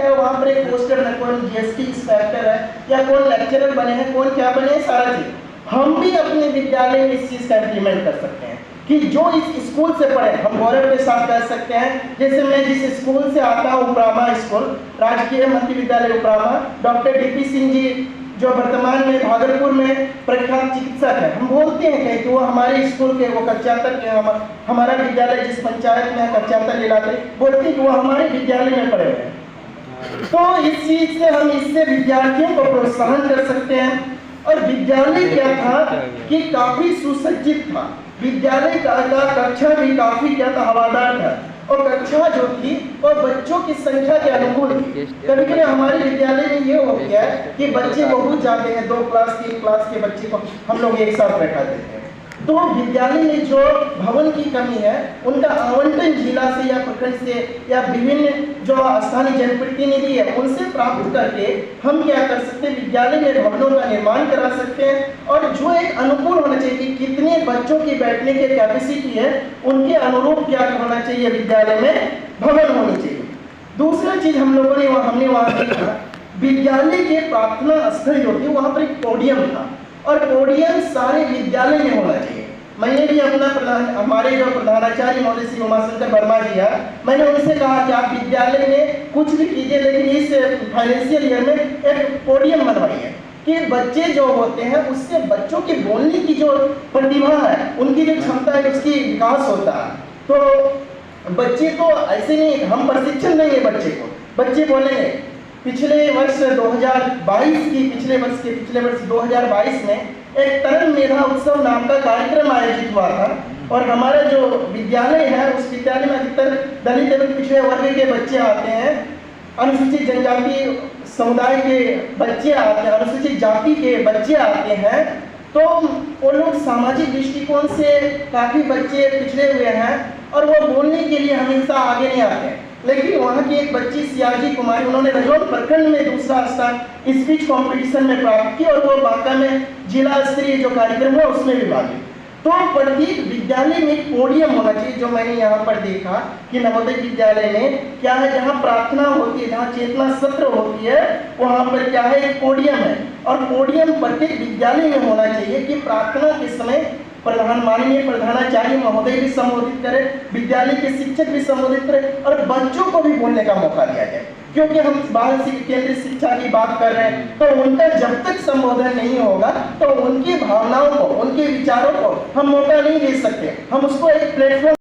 क्या है वहाँ पर एक पोस्टर में कौन जीएसटी इंस्पेक्टर है या कौन लेक्चरर बने हैं, कौन क्या बने हैं, सारा चीज हम भी अपने विद्यालय में इस चीज का इम्प्लीमेंट कर सकते हैं कि जो इस स्कूल से पढ़े हम गौरव के साथ कह सकते हैं। जैसे मैं जिस स्कूल से आता हूँ, उपरामा स्कूल, राजकीय मध्य विद्यालय उपरामा, डॉक्टर डीपी सिंह जी जो वर्तमान में भागलपुर में प्रख्यात चिकित्सक है, हम बोलते हैं कि वो हमारे स्कूल के वो कक्षातर के हमारा विद्यालय जिस पंचायत में कक्षातर लिलाते, बोलते हैं कि वो हमारे विद्यालय में पढ़े हुए हैं। तो इस चीज से हम इससे विद्यार्थियों को प्रोत्साहन कर सकते हैं। और विद्यालय क्या था कि काफी सुसज्जित था, विद्यालय का कक्षा भी काफी क्या था, हवादार था, और कक्षा जो थी वो बच्चों की संख्या के अनुकूल थी। कभी कभी हमारे विद्यालय में ये हो गया कि बच्चे बहुत जाते हैं, 2 क्लास 3 क्लास के बच्चे को हम लोग एक साथ बैठा देते हैं। तो विद्यालय में जो भवन की कमी है उनका आवंटन जिला से या प्रखंड से या विभिन्न जो स्थानीय जनप्रतिनिधि है उनसे प्राप्त करके हम क्या कर सकते हैं, विद्यालय में भवनों का निर्माण करा सकते हैं। और जो एक अनुकूल होना चाहिए कि कितने बच्चों की बैठने की कैपेसिटी है, उनके अनुरूप क्या होना चाहिए, विद्यालय में भवन होनी चाहिए। दूसरा चीज हम लोगों ने हमने वहाँ देखा, विद्यालय के प्रार्थना स्थल जो थे वहाँ पर एक पोडियम था, और पोडियम सारे विद्यालय में होना चाहिए। मैंने भी अपना हमारे जो प्रधानाचार्य महोदय श्री उमाशंकर वर्मा जी है, मैंने उनसे कहा कि आप विद्यालय में कुछ भी कीजिए लेकिन इस फाइनेंशियल ईयर में एक पोडियम बनवाइए कि बच्चे जो होते हैं उससे बच्चों की बोलने की जो प्रतिभा है, उनकी जो क्षमता है, उसकी विकास होता है। तो बच्चे को ऐसे नहीं, हम प्रशिक्षण देंगे बच्चे को, बच्चे बोलेंगे। पिछले वर्ष 2022 में एक तरन मेधा उत्सव नाम का कार्यक्रम आयोजित हुआ था, और हमारा जो विद्यालय है उस विद्यालय में अधिकतर दलित एवं पिछड़े वर्ग के बच्चे आते हैं, अनुसूचित जनजाति समुदाय के बच्चे आते हैं, अनुसूचित जाति के बच्चे आते हैं। तो वो लोग सामाजिक दृष्टिकोण से काफी बच्चे पिछड़े हुए हैं और वो बोलने के लिए हमेशा आगे नहीं आते हैं। लेकिन वहाँ की एक बच्ची सियाजी कुमारी, उन्होंने रजौन प्रखंड में दूसरा स्थान स्पीच कंपटीशन में प्राप्त की, और वो बांका में जिला स्तरीय जो कार्यक्रम हुआ उसमें भी भाग ली। तो प्रत्येक विद्यालय में एक पोडियम होना चाहिए, जो मैंने यहाँ पर देखा कि नवोदय विद्यालय में क्या है, जहाँ प्रार्थना होती है, जहाँ चेतना सत्र होती है, वहाँ पर क्या है, एक पोडियम है। और पोडियम प्रत्येक विद्यालय में होना चाहिए कि प्रार्थना के समय माननीय प्रधानाचार्य महोदय भी संबोधित करें, विद्यालय के शिक्षक भी संबोधित करें, और बच्चों को भी बोलने का मौका दिया जाए। क्योंकि हम बाल केंद्रित शिक्षा की बात कर रहे हैं, तो उनका जब तक संबोधन नहीं होगा तो उनकी भावनाओं को, उनके विचारों को हम मौका नहीं दे सकते। हम उसको एक प्लेटफॉर्म